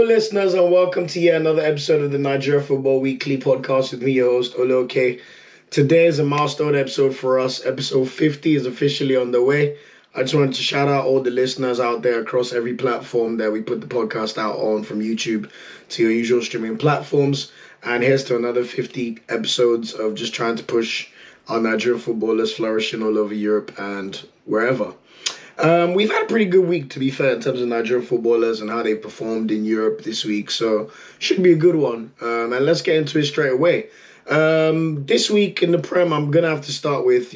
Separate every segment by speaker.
Speaker 1: listeners, and welcome to yet another episode of the Nigeria Football Weekly podcast with me, your host, Oloke. Today is a milestone episode for us. Episode 50 is officially on the way. I just wanted to shout out all the listeners out there across every platform that we put the podcast out on, from YouTube to your usual streaming platforms. And here's to another 50 episodes of just trying to push our Nigerian footballers flourishing all over Europe and wherever. We've had a pretty good week, to be fair, in terms of Nigerian footballers and how they performed in Europe this week. So, should be a good one. And let's get into it straight away. This week in the Prem, I'm going to have to start with,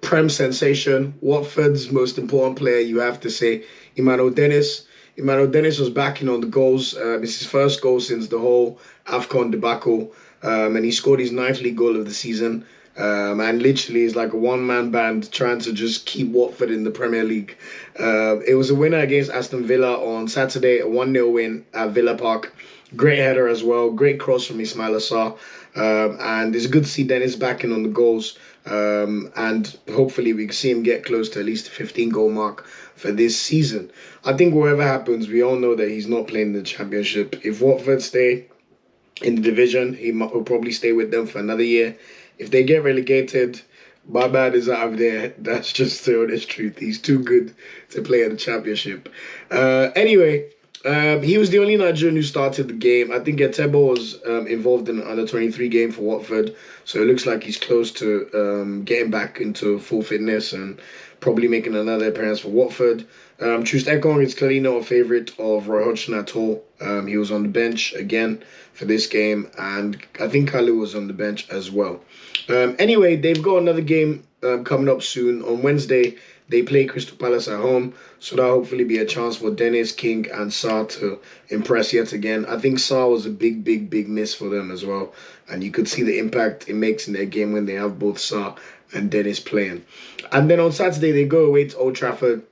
Speaker 1: Prem sensation. Watford's most important player, you have to say, Emmanuel Dennis. Emmanuel Dennis was backing on the goals. It's his first goal since the whole AFCON debacle. And he scored his 9th league goal of the season. And literally is like a one-man band trying to just keep Watford in the Premier League. It was a winner against Aston Villa on Saturday, a 1-0 win at Villa Park. Great header as well, great cross from Ismail Assar. And it's good to see Dennis backing on the goals. And hopefully we can see him get close to at least the 15-goal mark for this season. I think whatever happens, we all know that he's not playing in the Championship. If Watford stay in the division, will probably stay with them for another year. If they get relegated, my man is out of there. That's just the honest truth. He's too good to play in the Championship. Anyway, he was the only Nigerian who started the game. I think Etebo was involved in an under-23 game for Watford. So it looks like he's close to getting back into full fitness and probably making another appearance for Watford. Troost Ekong is clearly not a favourite of Roy Hodgson at all. He was on the bench again for this game, and I think Kalu was on the bench as well. Anyway, they've got another game coming up soon. On Wednesday, they play Crystal Palace at home, so that'll hopefully be a chance for Dennis, King and Sarr to impress yet again. I think Sarr was a big miss for them as well, and you could see the impact it makes in their game when they have both Sarr and Dennis playing. And then on Saturday, they go away to Old Trafford,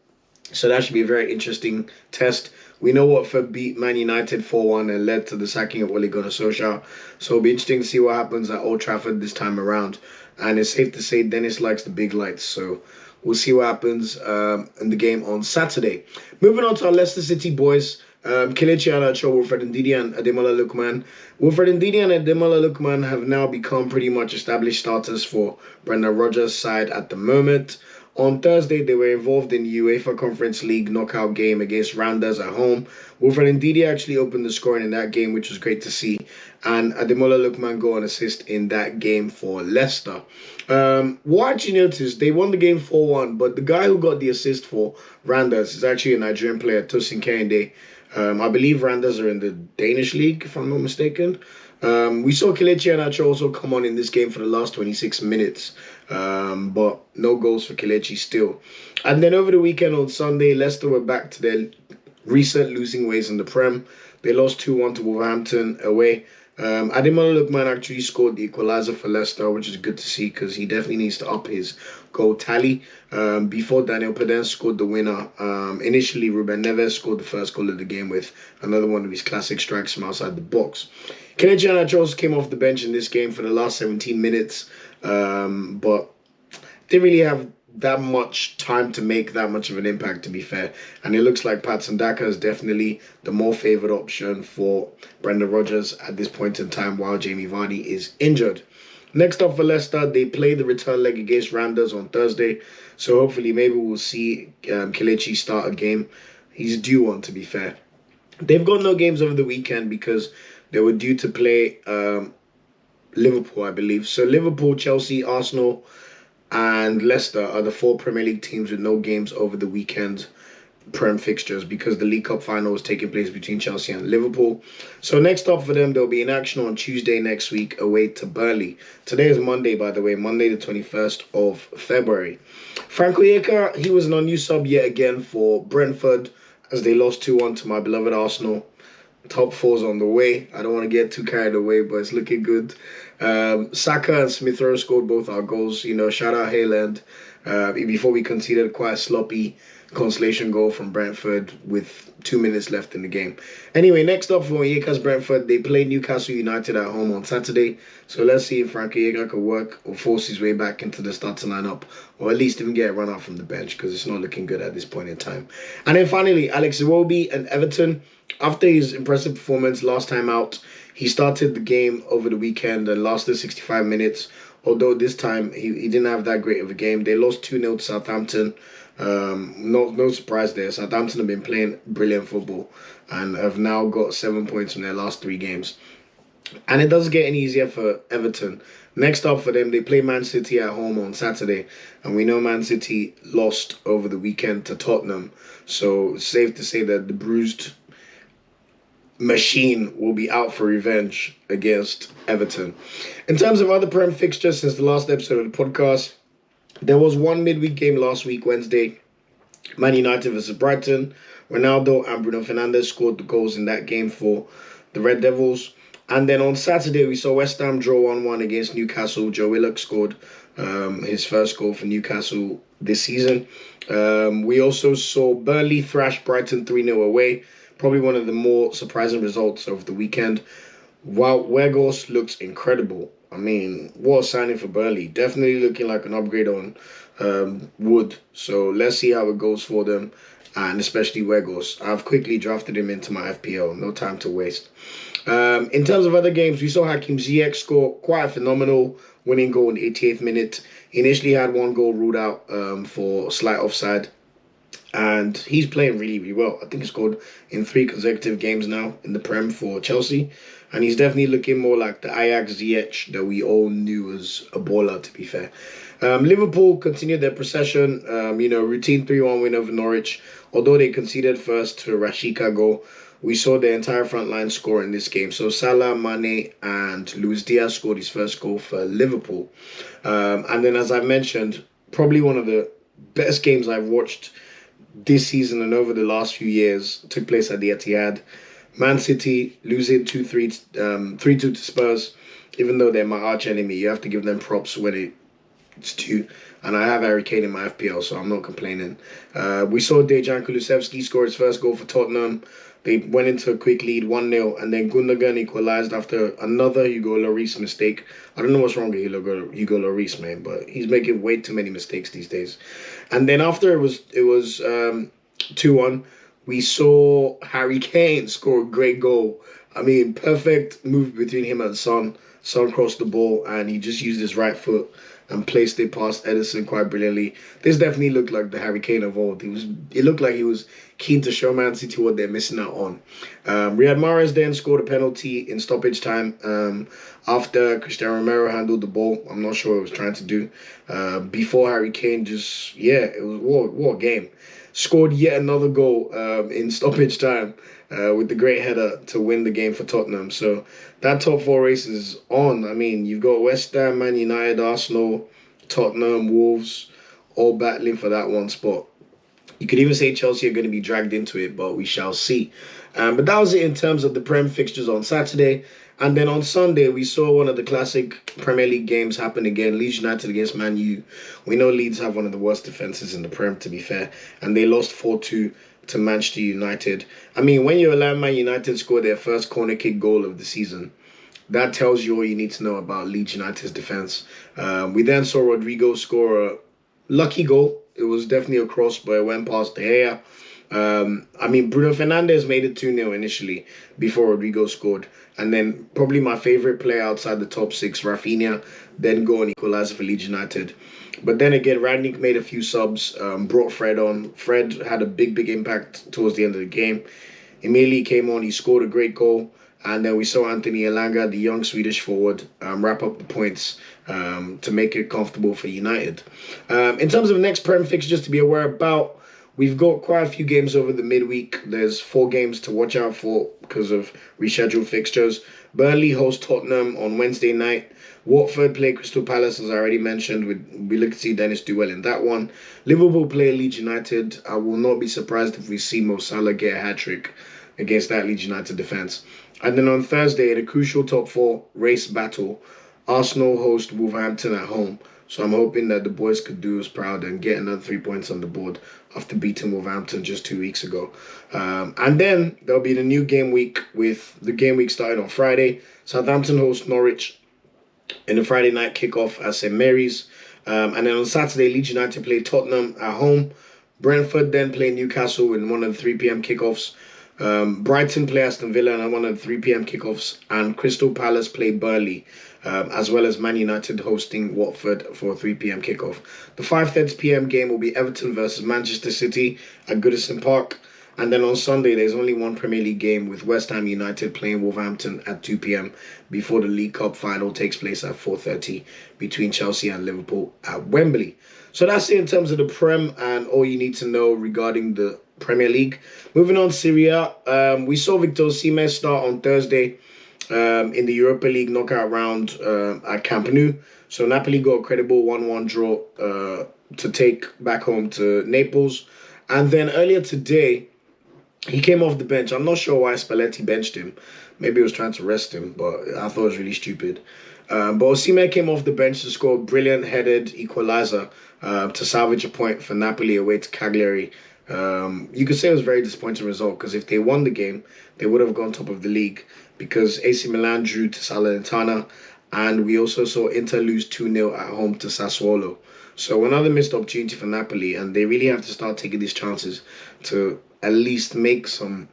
Speaker 1: so that should be a very interesting test. We know Watford beat Man United 4-1 and led to the sacking of Ole Gunnar Solskjaer. So it'll be interesting to see what happens at Old Trafford this time around. And it's safe to say Dennis likes the big lights. So we'll see what happens in the game on Saturday. Moving on to our Leicester City boys. Kelechi Iheanacho, Wilfred Ndidi and Ademola Lookman. Wilfred Ndidi and Ademola Lookman have now become pretty much established starters for Brendan Rodgers' side at the moment. On Thursday, they were involved in the UEFA Conference League knockout game against Randers at home. Wilfred Ndidi actually opened the scoring in that game, which was great to see. And Ademola Lookman got an assist in that game for Leicester. What you notice, they won the game 4-1, but the guy who got the assist for Randers is actually a Nigerian player, Tosin Kehinde. I believe Randers are in the Danish League, if I'm not mistaken. We saw Kelechi Iheanacho also come on in this game for the last 26 minutes. But no goals for Kelechi still. And then over the weekend on Sunday, Leicester were back to their recent losing ways in the Prem. They lost 2-1 to Wolverhampton away. Ademola Lookman actually scored the equaliser for Leicester, which is good to see because he definitely needs to up his goal tally. Before Daniel Pedence scored the winner, initially Ruben Neves scored the first goal of the game with another one of his classic strikes from outside the box. Kelechi Iheanacho also came off the bench in this game for the last 17 minutes, but didn't really have that much time to make that much of an impact, to be fair. And it looks like Patson Daka is definitely the more favoured option for Brendan Rodgers at this point in time while Jamie Vardy is injured. Next up for Leicester, they play the return leg against Randers on Thursday. So hopefully maybe we'll see Kelechi start a game. He's due one, to be fair. They've got no games over the weekend because they were due to play Liverpool, I believe. So Liverpool, Chelsea, Arsenal and Leicester are the 4 Premier League teams with no games over the weekend Prem fixtures because the League Cup final is taking place between Chelsea and Liverpool. So next up for them, they'll be in action on Tuesday next week away to Burnley. Today is Monday, by the way, Monday the 21st of February. Frank Onyeka, he was an unused sub yet again for Brentford as they lost 2-1 to my beloved Arsenal. Top 4's on the way. I don't want to get too carried away, but it's looking good. Saka and Smith Rowe scored both our goals. Shout out Haaland. Before we conceded quite a sloppy consolation goal from Brentford with 2 minutes left in the game. Anyway, next up for Onyeka's Brentford, they play Newcastle United at home on Saturday. So let's see if Frank Onyeka can work or force his way back into the starting lineup, or at least even get a run out from the bench, because it's not looking good at this point in time. And then finally, Alex Iwobi and Everton. After his impressive performance last time out, he started the game over the weekend and lasted 65 minutes. Although this time he didn't have that great of a game. They lost 2-0 to Southampton. No surprise there. Southampton have been playing brilliant football and have now got 7 points from their last 3 games. And it doesn't get any easier for Everton. Next up for them, they play Man City at home on Saturday. And we know Man City lost over the weekend to Tottenham. So it's safe to say that the bruised machine will be out for revenge against Everton. In terms of other Prem fixtures since the last episode of the podcast, there was one midweek game last week, Wednesday. Man United versus Brighton. Ronaldo and Bruno Fernandes scored the goals in that game for the Red Devils. And then on Saturday, we saw West Ham draw 1-1 against Newcastle. Joe Willock scored his first goal for Newcastle this season. We also saw Burnley thrash Brighton 3-0 away. Probably one of the more surprising results of the weekend. While Weghorst looks incredible. I mean, what a signing for Burnley. Definitely looking like an upgrade on Wood. So let's see how it goes for them. And especially Weghorst. I've quickly drafted him into my FPL. No time to waste. In terms of other games, we saw Hakim Ziyech score quite a phenomenal winning goal in the 88th minute. He initially had 1 goal ruled out for slight offside. And he's playing really, really well. I think he scored in 3 consecutive games now in the Prem for Chelsea. And he's definitely looking more like the Ajax Ziyech that we all knew was a baller, to be fair. Liverpool continued their procession. Routine 3-1 win over Norwich. Although they conceded first to a Rashica goal, we saw the entire front line score in this game. So Salah, Mane, and Luis Diaz scored his first goal for Liverpool. And then, as I mentioned, probably one of the best games I've watched this season and over the last few years took place at the Etihad. Man City losing 3-2 to Spurs. Even though they're my arch enemy, you have to give them props when it's due. And I have Harry Kane in my FPL, so I'm not complaining. We saw Dejan Kulusevski score his first goal for Tottenham. They went into a quick lead, 1-0, and then Gundogan equalized after another Hugo Lloris mistake. I don't know what's wrong with Hugo Lloris, man, but he's making way too many mistakes these days. And then after it was 2-1, we saw Harry Kane score a great goal. I mean, perfect move between him and Son. Son crossed the ball, and he just used his right foot and placed it past Edison quite brilliantly. This definitely looked like the Harry Kane of old. It looked like he was keen to show Man City what they're missing out on. Riyad Mahrez then scored a penalty in stoppage time after Cristiano Romero handled the ball. I'm not sure what he was trying to do. Before Harry Kane it was what a game. Scored yet another goal in stoppage time with the great header to win the game for Tottenham. So that top 4 race is on. I mean, you've got West Ham, Man United, Arsenal, Tottenham, Wolves, all battling for that one spot. You could even say Chelsea are going to be dragged into it, but we shall see. But that was it in terms of the Prem fixtures on Saturday. And then on Sunday, we saw one of the classic Premier League games happen again. Leeds United against Man U. We know Leeds have one of the worst defences in the Prem, to be fair. And they lost 4-2 to Manchester United. I mean, when you allow Man United score their first corner kick goal of the season, that tells you all you need to know about Leeds United's defence. We then saw Rodrigo score a lucky goal. It was definitely a cross, but it went past De Gea. Bruno Fernandes made it 2-0 initially before Rodrigo scored. And then probably my favourite player outside the top 6, Rafinha, then go and equalise for Leeds United. But then again, Rangnick made a few subs, brought Fred on. Fred had a big impact towards the end of the game. Immediately came on, he scored a great goal. And then we saw Anthony Nwakaeme, the young Swedish forward, wrap up the points to make it comfortable for United. In terms of next Prem fixtures to be aware about, we've got quite a few games over the midweek. There's 4 games to watch out for because of rescheduled fixtures. Burnley host Tottenham on Wednesday night. Watford play Crystal Palace, as I already mentioned. We look to see Dennis do well in that one. Liverpool play Leeds United. I will not be surprised if we see Mo Salah get a hat-trick against that Leeds United defence. And then on Thursday, in a crucial top 4 race battle, Arsenal host Wolverhampton at home. So I'm hoping that the boys could do us proud and get another 3 points on the board after beating Wolverhampton just 2 weeks ago. And then there'll be the new game week with the game week starting on Friday. Southampton host Norwich in the Friday night kickoff at St Mary's. And then on Saturday, Leeds United play Tottenham at home. Brentford then play Newcastle in one of the 3 p.m. kickoffs. Brighton play Aston Villa in one of the 3 p.m. kickoffs. And Crystal Palace play Burnley, as well as Man United hosting Watford for a 3 p.m. kickoff. The 5:30 p.m. game will be Everton versus Manchester City at Goodison Park. And then on Sunday, there's only one Premier League game with West Ham United playing Wolverhampton at 2 p.m. before the League Cup final takes place at 4:30 between Chelsea and Liverpool at Wembley. So that's it in terms of the Prem and all you need to know regarding the Premier League. Moving on, Serie A. We saw Victor Osimhen start on Thursday in the Europa League knockout round at Camp Nou. So Napoli got a credible 1-1 draw to take back home to Naples. And then earlier today, he came off the bench. I'm not sure why Spalletti benched him. Maybe he was trying to rest him, but I thought it was really stupid. But Osimhen came off the bench to score a brilliant headed equalizer to salvage a point for Napoli away to Cagliari. You could say it was a very disappointing result because if they won the game, they would have gone top of the league because AC Milan drew to Salernitana and we also saw Inter lose 2-0 at home to Sassuolo. So another missed opportunity for Napoli and they really have to start taking these chances to at least make some,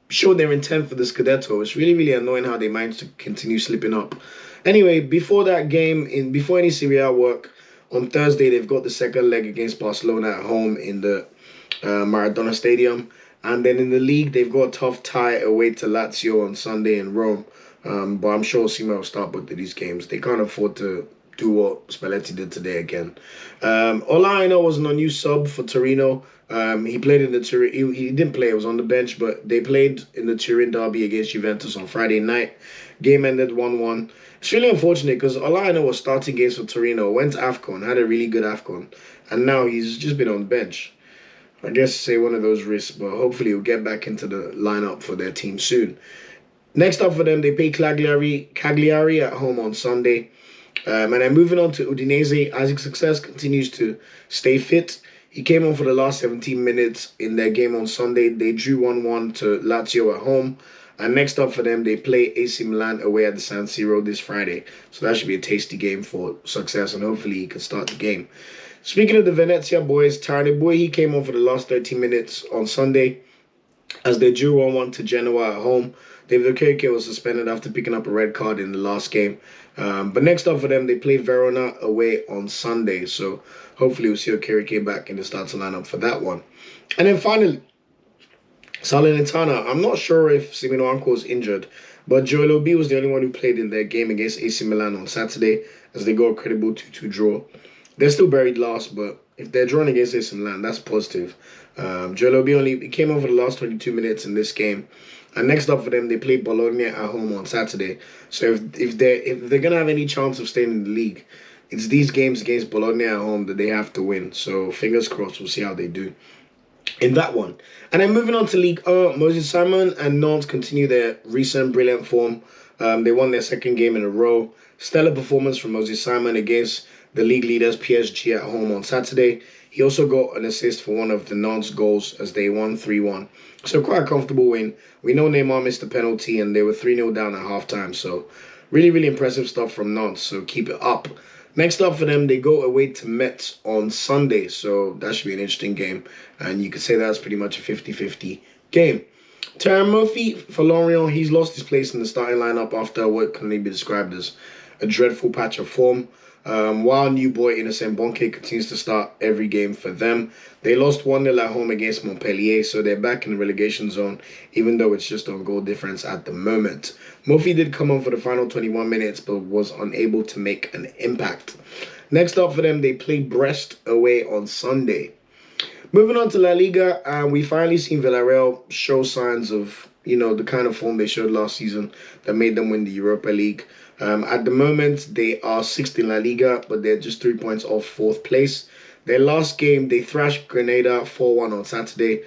Speaker 1: show their intent for the Scudetto. It's really, really annoying how they managed to continue slipping up. Anyway, before that game, before any Serie A work, on Thursday, they've got the second leg against Barcelona at home in the Maradona Stadium. And then in the league, they've got a tough tie away to Lazio on Sunday in Rome. But I'm sure Osimhen will start both of these games. They can't afford to do what Spalletti did today again. Olayinka was an unused sub for Torino. He played in the Turin. He didn't play. He was on the bench, but they played in the Turin derby against Juventus on Friday night. Game ended 1-1. It's really unfortunate because Olayinka was starting games for Torino, went to AFCON, had a really good AFCON, and now he's just been on the bench. I guess say one of those risks, but hopefully he'll get back into the lineup for their team soon. Next up for them, they play Cagliari at home on Sunday. And then moving on to Udinese, Isaac Success continues to stay fit. He came on for the last 17 minutes in their game on Sunday. They drew 1-1 to Lazio at home. And next up for them, they play AC Milan away at the San Siro this Friday. So that should be a tasty game for Success, and hopefully he can start the game. Speaking of the Venezia boys, Aribo, he came on for the last 30 minutes on Sunday as they drew 1-1 to Genoa at home. David Okereke was suspended after picking up a red card in the last game. But next up for them, they play Verona away on Sunday. So hopefully we'll see Okereke back in the starting lineup for that one. And then finally, Salernitana. I'm not sure if Simino was injured, but Joel Obi was the only one who played in their game against AC Milan on Saturday as they got a credible 2-2 draw. They're still buried last, but if they're drawing against AC Milan, that's positive. Joel Obi came on for the last 22 minutes in this game. And next up for them, they play Bologna at home on Saturday. So if they're gonna have any chance of staying in the league, it's these games against Bologna at home that they have to win. So fingers crossed, we'll see how they do in that one. And then moving on to Ligue 1, Moses Simon and Nantes continue their recent brilliant form. They won their second game in a row. Stellar performance from Moses Simon against the league leaders PSG at home on Saturday. He also got an assist for one of the Nantes goals as they won 3-1. So quite a comfortable win. We know Neymar missed a penalty and they were 3-0 down at halftime. So really, really impressive stuff from Nantes. So keep it up. Next up for them, they go away to Metz on Sunday. So that should be an interesting game. And you could say that's pretty much a 50-50 game. Terry Murphy for Lorient, he's lost his place in the starting lineup after what can only be described as a dreadful patch of form. While new boy Innocent Bonke continues to start every game for them. They lost 1-0 at home against Montpellier, so they're back in the relegation zone, even though it's just on goal difference at the moment. Murphy did come on for the final 21 minutes, but was unable to make an impact. Next up for them, they play Brest away on Sunday. Moving on to La Liga, we finally seen Villarreal show signs of, the kind of form they showed last season that made them win the Europa League. At the moment, they are 6th in La Liga, but they're just 3 points off 4th place. Their last game, they thrashed Granada 4-1 on Saturday.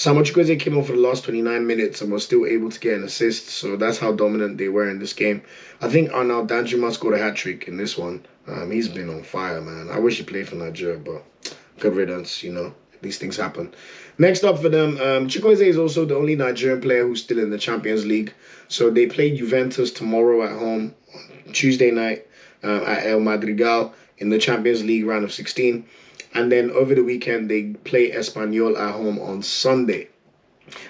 Speaker 1: Samuel Chukwueze came on for the last 29 minutes and was still able to get an assist. So that's how dominant they were in this game. I think Arnaud Danjuma scored a hat-trick in this one. He's been on fire, man. I wish he played for Nigeria, but good riddance, you know. These things happen. Next up for them, Chukwueze is also the only Nigerian player who's still in the Champions League. So they play Juventus tomorrow at home on Tuesday night at El Madrigal in the Champions League round of 16. And then over the weekend, they play Espanyol at home on Sunday.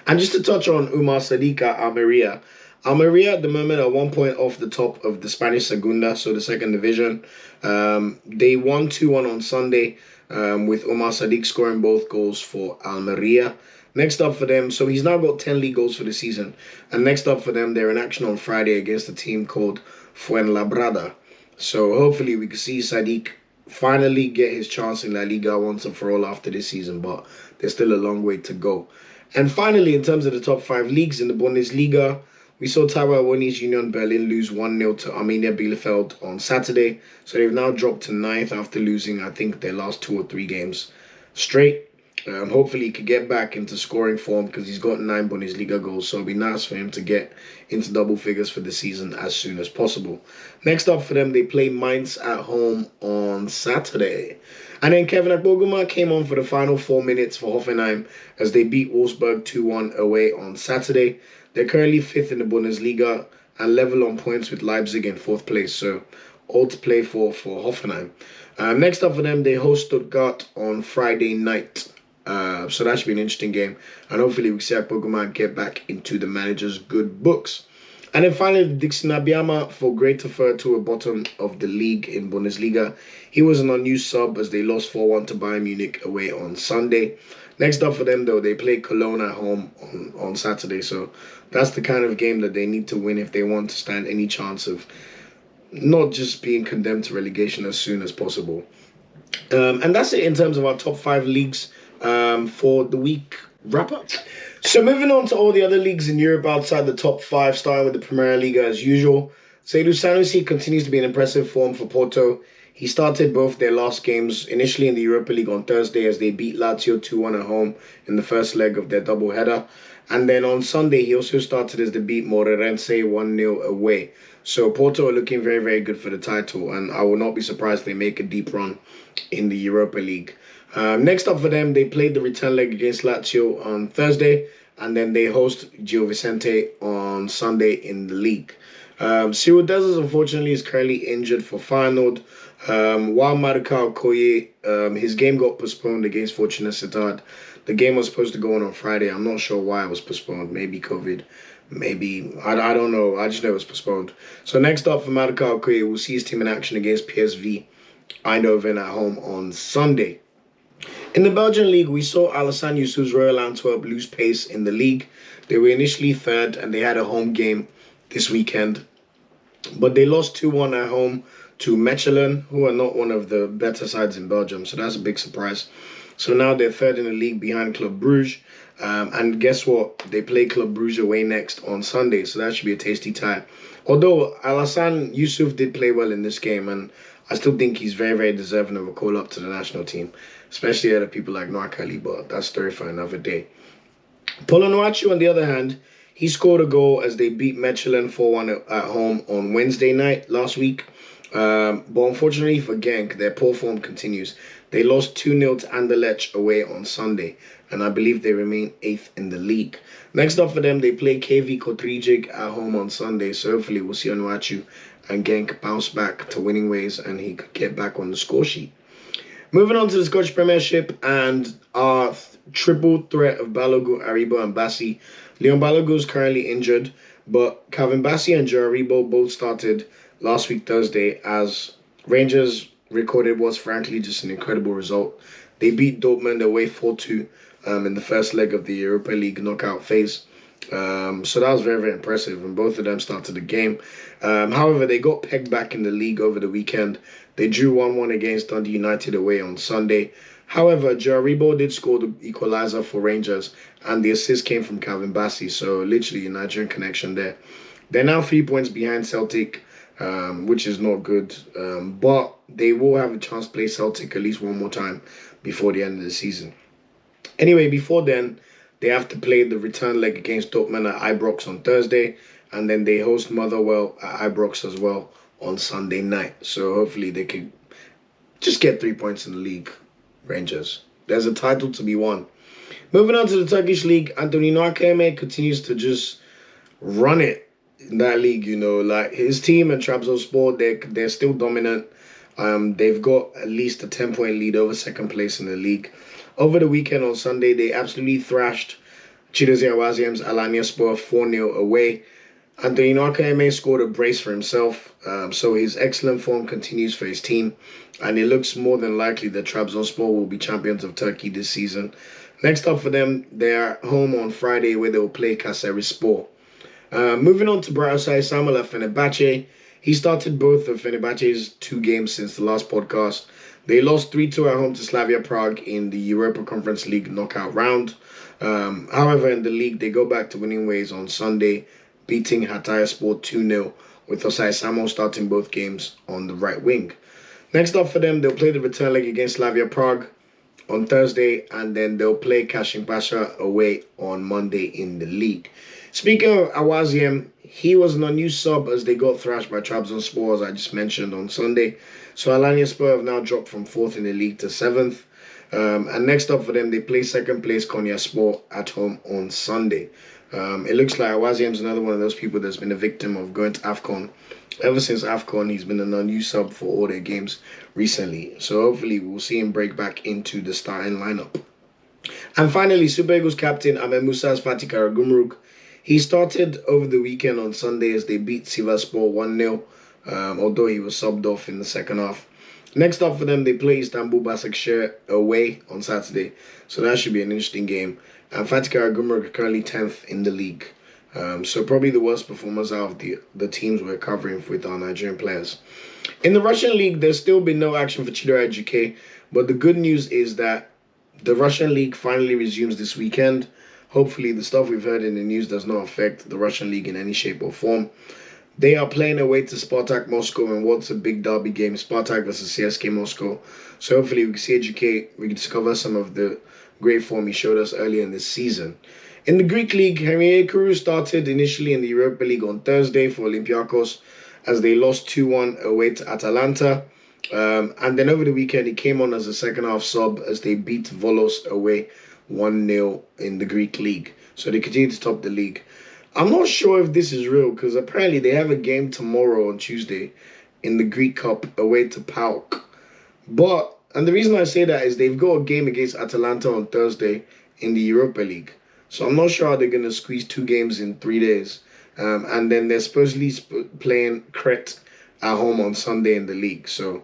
Speaker 1: And just to touch on Umar Sadiq at Almeria. Almeria at the moment are 1 point off the top of the Spanish Segunda, so the second division. They won 2-1 on Sunday with Umar Sadiq scoring both goals for Almeria. Next up for them, so he's now got 10 league goals for the season. And next up for them, they're in action on Friday against a team called Fuenlabrada. So hopefully we can see Sadiq finally get his chance in La Liga once and for all after this season, but there's still a long way to go. And finally, in terms of the top 5 leagues in the Bundesliga, we saw Taiwanese Union Berlin lose 1-0 to Arminia Bielefeld on Saturday. So they've now dropped to 9th after losing, I think, their last 2 or 3 games straight. Hopefully he could get back into scoring form because he's got 9 Bundesliga goals. So it'll be nice for him to get into double figures for the season as soon as possible. Next up for them, they play Mainz at home on Saturday. And then Kevin Akpoguma came on for the final 4 minutes for Hoffenheim as they beat Wolfsburg 2-1 away on Saturday. They're currently 5th in the Bundesliga and level on points with Leipzig in 4th place. So all to play for Hoffenheim. Next up for them, they host Stuttgart on Friday night. So that should be an interesting game. And hopefully we see Akpoguma get back into the manager's good books. And then finally, Dixon Abiyama for Greater Furto, bottom of the league in Bundesliga. He was an unused sub as they lost 4-1 to Bayern Munich away on Sunday. Next up for them, though, they play Cologne at home on Saturday. So that's the kind of game that they need to win if they want to stand any chance of not just being condemned to relegation as soon as possible. And that's it in terms of our top 5 leagues for the week wrap-up. So moving on to all the other leagues in Europe outside the top 5, starting with the Premier League as usual. Seydou Sanusi continues to be in impressive form for Porto. He started both their last games, initially in the Europa League on Thursday as they beat Lazio 2-1 at home in the first leg of their doubleheader. And then on Sunday, he also started as they beat Moreirense 1-0 away. So Porto are looking very, very good for the title, and I will not be surprised if they make a deep run in the Europa League. Next up for them, they played the return leg against Lazio on Thursday, and then they host Gio Vicente on Sunday in the league. Cyril Dessers, unfortunately, is currently injured for Feyenoord. While Marika Okoye, his game got postponed against Fortuna Sittard. The game was supposed to go on Friday. I'm not sure why it was postponed. Maybe COVID. Maybe, I don't know. I just know it was postponed. So next up for Marika Okoye, we'll see his team in action against PSV Eindhoven at home on Sunday. In the Belgian league, we saw Alassane Youssouf's Royal Antwerp lose pace in the league. They were initially 3rd and they had a home game this weekend. But they lost 2-1 at home to Mechelen, who are not one of the better sides in Belgium. So that's a big surprise. So now they're 3rd in the league behind Club Brugge. And guess what? They play Club Brugge away next on Sunday. So that should be a tasty tie. Although Alassane Youssouf did play well in this game, and I still think he's very, very deserving of a call-up to the national team, especially out of people like Nwakaeme, but that's story for another day. Polonwachu, on the other hand, he scored a goal as they beat Mechelen 4-1 at home on Wednesday night last week. But unfortunately for Genk, their poor form continues. They lost 2-0 to Anderlecht away on Sunday, and I believe they remain 8th in the league. Next up for them, they play KV Kotrejik at home on Sunday, so hopefully we'll see Onuachu and Genk bounce back to winning ways and he could get back on the score sheet. Moving on to the Scotch Premiership and our triple threat of Balogun, Aribo and Bassi. Leon Balogun is currently injured, but Calvin Bassi and Joe Aribo both started last week Thursday as Rangers recorded was frankly just an incredible result. They beat Dortmund away 4-2 in the first leg of the Europa League knockout phase. So that was very, very impressive, and both of them started the game. However, they got pegged back in the league over the weekend. They drew 1-1 against Dundee United away on Sunday. However, Joe Aribo did score the equalizer for Rangers, and the assist came from Calvin Bassi, so literally a Nigerian connection there. They're now 3 points behind Celtic, which is not good, but they will have a chance to play Celtic at least one more time before the end of the season. Anyway, before then, They have to play the return leg against Dortmund at Ibrox on Thursday, and then they host Motherwell at Ibrox as well on Sunday night. So hopefully they can just get 3 points in the league, Rangers. There's a title to be won. Moving on to the Turkish League, Anthony Nwakaeme continues to just run it in that league, you know. Like, his team and Trabzonspor, they're still dominant. They've got at least a 10-point lead over second place in the league. Over the weekend on Sunday, they absolutely thrashed Chidozia Waziem's Alanyaspor 4-0 away. Anthony Nwakaeme scored a brace for himself, so his excellent form continues for his team, and it looks more than likely that Trabzonspor will be champions of Turkey this season. Next up for them, they are home on Friday where they will play Kayserispor. Moving on to Brightside Samuel at Fenerbahce. He started both of Fenerbahce's 2 games since the last podcast. They lost 3-2 at home to Slavia Prague in the Europa Conference League knockout round. However, in the league, they go back to winning ways on Sunday, beating Hatayspor 2-0, with Osai Samuel starting both games on the right wing. Next up for them, they'll play the return leg against Slavia Prague on Thursday, and then they'll play Kashimpasha away on Monday in the league. Speaking of Awaziem, he was an unused sub as they got thrashed by Trabzonspor, as I just mentioned, on Sunday. So Alanyaspor have now dropped from 4th in the league to 7th. And next up for them, they play second place Konyaspor at home on Sunday. It looks like Awaziem's another one of those people that's been a victim of going to AFCON. Ever since AFCON, he's been an unused sub for all their games recently. So hopefully we'll see him break back into the starting lineup. And finally, Super Eagles captain Ahmed Musa's Fatih Karagümrük. He started over the weekend on Sunday as they beat Sivasspor 1-0, although he was subbed off in the second half. Next up for them, they play Istanbul Başakşehir away on Saturday, so that should be an interesting game. And Fatih Karagümrük are currently 10th in the league, so probably the worst performers out of the teams we're covering with our Nigerian players. In the Russian league, there's still been no action for Chidera GK, but the good news is that the Russian league finally resumes this weekend. Hopefully, the stuff we've heard in the news does not affect the Russian league in any shape or form. They are playing away to Spartak Moscow in what's a big derby game, Spartak versus CSK Moscow. So hopefully we can see GK, we can discover some of the great form he showed us earlier in this season. In the Greek league, Henry Ekuru started initially in the Europa League on Thursday for Olympiacos as they lost 2-1 away to Atalanta. And then over the weekend, he came on as a second half sub as they beat Volos away 1-0 in the Greek league. So they continue to top the league. I'm not sure if this is real because apparently they have a game tomorrow on Tuesday in the Greek Cup away to PAOK. And the reason I say that is they've got a game against Atalanta on Thursday in the Europa League. So I'm not sure how they're going to squeeze 2 games in 3 days. And then they're supposedly playing Crete at home on Sunday in the league. So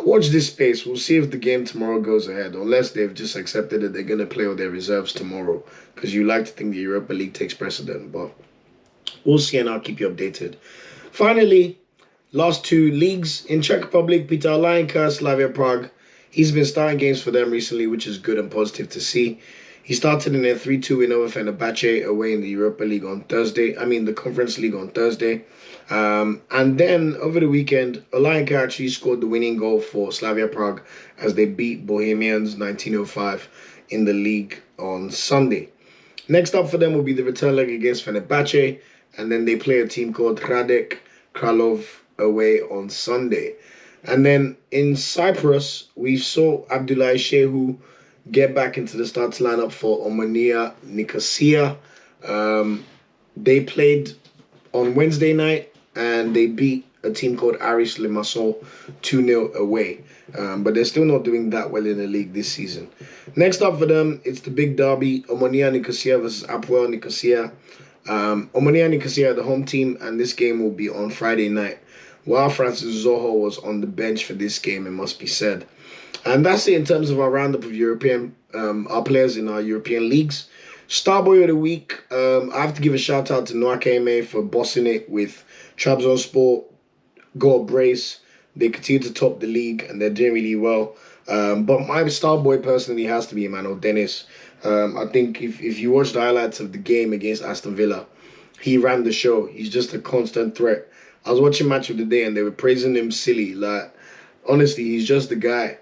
Speaker 1: watch this space. We'll see if the game tomorrow goes ahead, unless they've just accepted that they're going to play with their reserves tomorrow, because you like to think the Europa League takes precedent, but we'll see and I'll keep you updated. Finally, last 2 leagues in Czech Republic, Peter Olayinka, Slavia Prague. He's been starting games for them recently, which is good and positive to see. He started in a 3-2 win over Fenerbahce away in the Europa League on Thursday. The Conference League on Thursday. And then over the weekend, Olayinka actually scored the winning goal for Slavia Prague as they beat Bohemians 1905 in the league on Sunday. Next up for them will be the return leg against Fenerbahce, and then they play a team called Hradec Kralov away on Sunday. And then in Cyprus, we saw Abdullahi Shehu get back into the starting lineup for Omonia Nicosia. They played on Wednesday night and they beat a team called Aris Limassol 2-0 away. But they're still not doing that well in the league this season. Next up for them, it's the big derby, Omonia Nicosia versus Apoel Nicosia. Omonia Nicosia are the home team, and this game will be on Friday night. While Francis Zoho was on the bench for this game, it must be said. And that's it in terms of our roundup of European, our players in our European leagues. Starboy of the week, I have to give a shout out to Nwakaeme for bossing it with Trabzonspor. Got a brace. They continue to top the league and they're doing really well. But my Starboy personally has to be Emmanuel Dennis. I think if you watch the highlights of the game against Aston Villa, he ran the show. He's just a constant threat. I was watching Match of the Day and they were praising him silly. Like, honestly, he's just the guy.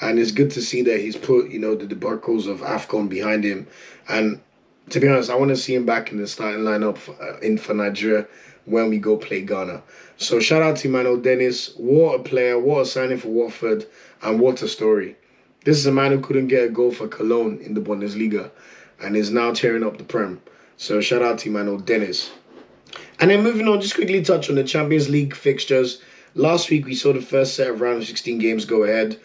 Speaker 1: And it's good to see that he's put, the debacles of AFCON behind him. And to be honest, I want to see him back in the starting lineup for Nigeria when we go play Ghana. So shout out to Emmanuel Dennis. What a player, what a signing for Watford, and what a story. This is a man who couldn't get a goal for Cologne in the Bundesliga and is now tearing up the Prem. So shout out to Emmanuel Dennis. And then moving on, just quickly touch on the Champions League fixtures. Last week, we saw the first set of round of 16 games go ahead.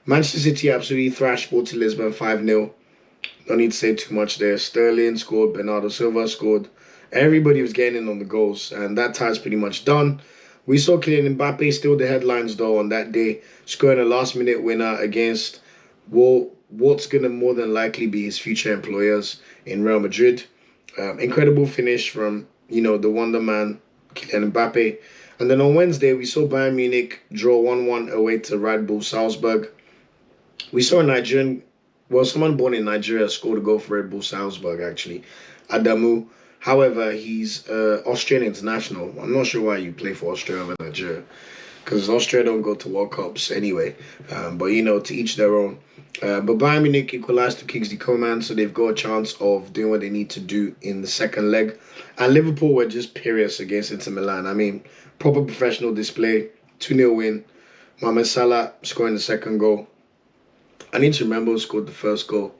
Speaker 1: Manchester City absolutely thrashed Sporting Lisbon 5-0. No need to say too much there. Sterling scored, Bernardo Silva scored. Everybody was getting in on the goals, and that tie's pretty much done. We saw Kylian Mbappe steal the headlines, though, on that day, scoring a last-minute winner against what's going to more than likely be his future employers in Real Madrid. Incredible finish from, the Wonder Man, Kylian Mbappe. And then on Wednesday, we saw Bayern Munich draw 1-1 away to Red Bull Salzburg. We saw someone born in Nigeria scored a goal for Red Bull Salzburg, actually, Adamu. However, he's Austrian international. I'm not sure why you play for Austria over Nigeria, because Austria don't go to World Cups anyway. But, to each their own. But Bayern Munich equalized to Kingsley Coman, so they've got a chance of doing what they need to do in the second leg. And Liverpool were just furious against Inter Milan. I mean, proper professional display, 2-0 win. Mohamed Salah scoring the second goal. I need to remember who scored the first goal.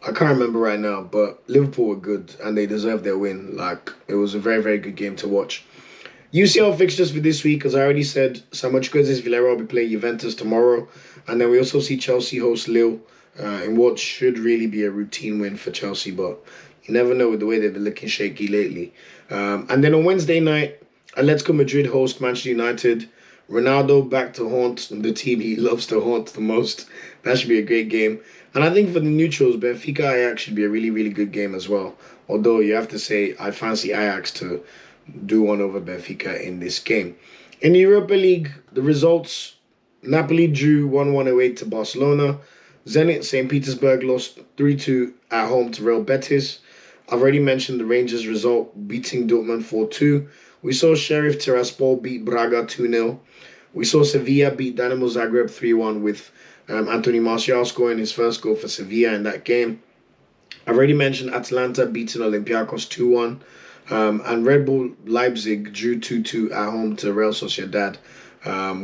Speaker 1: I can't remember right now, but Liverpool were good and they deserved their win. It was a very, very good game to watch. UCL fixtures for this week, as I already said, Samuel Chukwueze's Villarreal will be playing Juventus tomorrow. And then we also see Chelsea host Lille in what should really be a routine win for Chelsea, but you never know with the way they've been looking shaky lately. And then on Wednesday night, Atletico Madrid host Manchester United. Ronaldo back to haunt the team he loves to haunt the most. That should be a great game. And I think for the neutrals, Benfica Ajax should be a really, really good game as well. Although you have to say, I fancy Ajax to do one over Benfica in this game. In the Europa League, the results, Napoli drew 1-1 away to Barcelona. Zenit St. Petersburg lost 3-2 at home to Real Betis. I've already mentioned the Rangers result, beating Dortmund 4-2. We saw Sheriff Tiraspol beat Braga 2-0. We saw Sevilla beat Dinamo Zagreb 3-1 with Anthony Martial scoring his first goal for Sevilla in that game. I've already mentioned Atalanta beating Olympiacos 2-1. And Red Bull Leipzig drew 2-2 at home to Real Sociedad,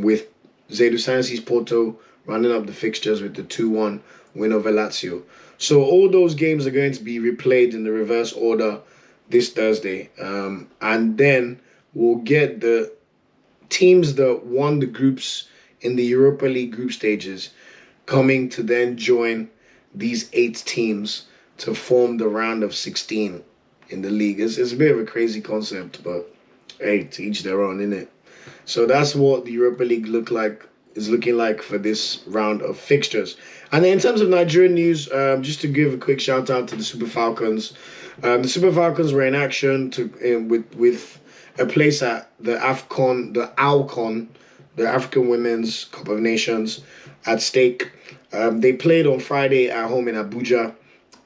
Speaker 1: with Zaidu Sanesi's Porto running up the fixtures with the 2-1 win over Lazio. So all those games are going to be replayed in the reverse order this Thursday. And then we'll get the teams that won the groups in the Europa League group stages coming to then join these 8 teams to form the round of 16 in the league. It's a bit of a crazy concept, but hey, to each their own, innit? So that's what the Europa League is looking like for this round of fixtures. And then in terms of Nigerian news, just to give a quick shout out to the Super Falcons. The Super Falcons were in action with a place at the AFCON, the ALCON, the African Women's Cup of Nations, at stake. They played on Friday at home in Abuja,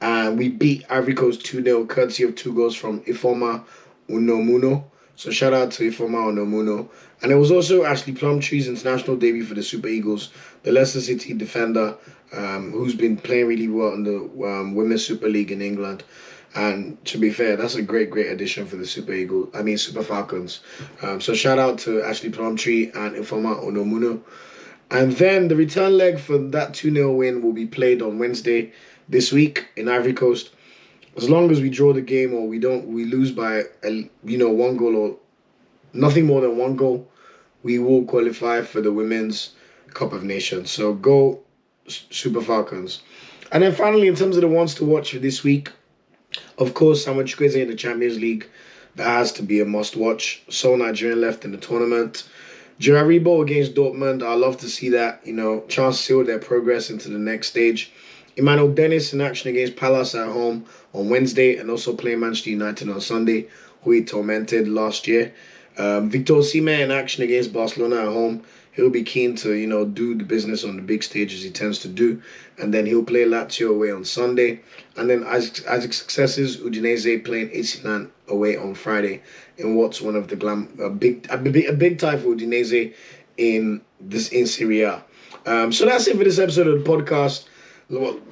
Speaker 1: and we beat Ivory Coast 2-0, courtesy of 2 goals from Ifeoma Unomuno. So shout out to Ifeoma Unomuno. And it was also Ashley Plumtree's international debut for the Super Eagles, the Leicester City defender, who's been playing really well in the Women's Super League in England. And to be fair, that's a great addition for the Super Falcons. So shout out to Ashley Plumtree and Ifeoma Unomuno. And then the return leg for that 2-0 win will be played on Wednesday this week in Ivory Coast. As long as we draw the game or we lose by 1 goal or nothing more than 1 goal, we will qualify for the Women's Cup of Nations. So go Super Falcons. And then finally, in terms of the ones to watch for this week, of course, Samuel Chukwueze in the Champions League. That has to be a must-watch. Sole Nigerian left in the tournament. Aribo against Dortmund. I love to see that. Chance to seal their progress into the next stage. Emmanuel Dennis in action against Palace at home on Wednesday, and also playing Manchester United on Sunday, who he tormented last year. Victor Osimhen in action against Barcelona at home. He'll be keen to, do the business on the big stage as he tends to do. And then he'll play Lazio away on Sunday. And then Isaac successors, Udinese playing AC Milan away on Friday in what's one of the a big tie for Udinese in Serie A. So that's it for this episode of the podcast.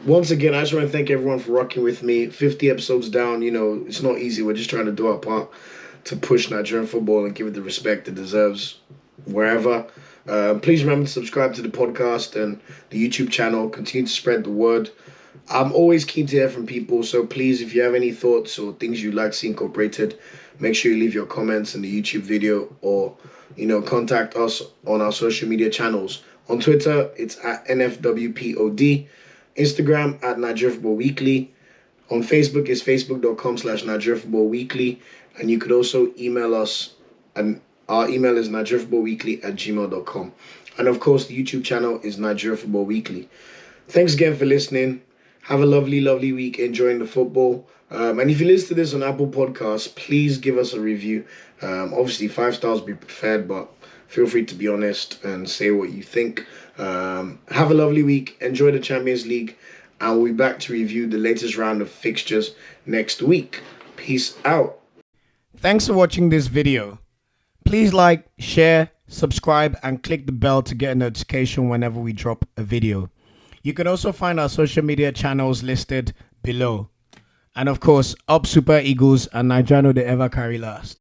Speaker 1: Once again, I just want to thank everyone for rocking with me. 50 episodes down, it's not easy. We're just trying to do our part to push Nigerian football and give it the respect it deserves wherever. Please remember to subscribe to the podcast and the YouTube channel. Continue to spread the word. I'm always keen to hear from people, so please, if you have any thoughts or things you'd like to see incorporated, make sure you leave your comments in the YouTube video or, contact us on our social media channels. On Twitter, it's at NFWPOD. Instagram at Nigeria Football Weekly. On Facebook, it's facebook.com/Nigeria Football Weekly. And you could also email us, and our email is nigeriafootballweekly@gmail.com. And of course, the YouTube channel is Nigeria Football Weekly. Thanks again for listening. Have a lovely, lovely week enjoying the football. And if you listen to this on Apple Podcasts, please give us a review. Obviously, 5 stars would be preferred, but feel free to be honest and say what you think. Have a lovely week. Enjoy the Champions League. And we'll be back to review the latest round of fixtures next week. Peace out. Thanks for watching this video. Please like, share, subscribe, and click the bell to get a notification whenever we drop a video. You can also find our social media channels listed below. And of course, up Super Eagles and Nigeriano they ever carry last.